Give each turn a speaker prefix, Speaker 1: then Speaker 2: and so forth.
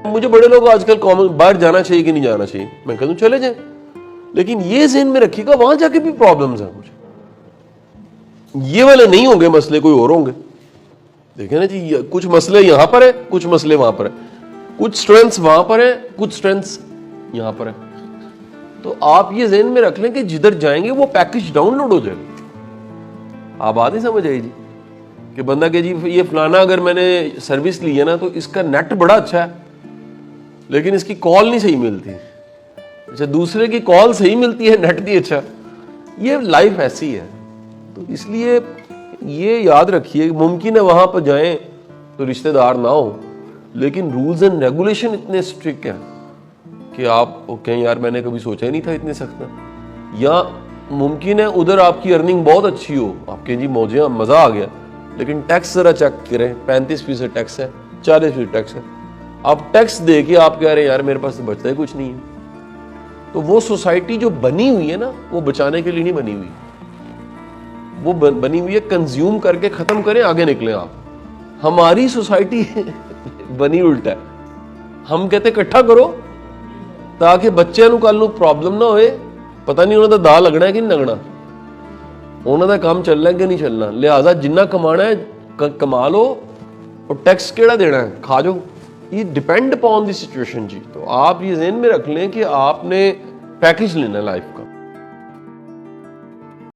Speaker 1: मुझे बड़े लोग आजकल बाहर जाना चाहिए कि नहीं जाना चाहिए, मैं कहता हूँ चले जाए, लेकिन ये ज़हन में रखिएगा वहां जाके भी प्रॉब्लम्स हैं मुझे, ये वाले नहीं होंगे मसले, कोई और होंगे। देखें ना जी, कुछ मसले यहां पर है, कुछ मसले वहां पर है, कुछ स्ट्रेंथ्स वहां पर है, कुछ स्ट्रेंथ्स यहां पर है। तो आप ये ज़हन में रख लें कि जिधर जाएंगे वो पैकेज डाउनलोड हो जाएगा। आप बात नहीं समझ आई जी कि बंदा के जी ये फलाना अगर मैंने सर्विस ली है ना तो इसका नेट बड़ा अच्छा है लेकिन इसकी कॉल नहीं सही मिलती, अच्छा दूसरे की कॉल सही मिलती है, नेट नहीं अच्छा। ये लाइफ ऐसी है। तो इसलिए ये याद रखिए, मुमकिन है वहां पर जाएं तो रिश्तेदार ना हो, लेकिन रूल्स एंड रेगुलेशन इतने स्ट्रिक्ट हैं कि आप कहें यार मैंने कभी सोचा ही नहीं था इतने सख्त है। या मुमकिन है उधर आपकी अर्निंग बहुत अच्छी हो, आपके जी मौजे मजा आ गया, लेकिन टैक्स जरा चेक करें, 35% टैक्स है, 40% टैक्स है। आप टैक्स दे के आप कह रहे हैं यार मेरे पास तो बचता ही कुछ नहीं है। तो वो सोसाइटी जो बनी हुई है ना, वो बचाने के लिए नहीं बनी हुई, वो बनी हुई है कंज्यूम करके खत्म करें, आगे निकले आप। हमारी सोसाइटी बनी उल्टा है, हम कहते इकट्ठा करो ताकि बच्चों को कल प्रॉब्लम ना होए, पता नहीं उन्होंने दा लगना है कि नहीं लगना, उन्होंने काम चलना है कि नहीं चलना, लिहाजा जिन्ना कमाना है कमा लो और टैक्स केड़ा देना है खा जाओ। ये डिपेंड अपॉन द सिचुएशन जी। तो आप ये ज़हन में रख लें कि आपने पैकेज लेना लाइफ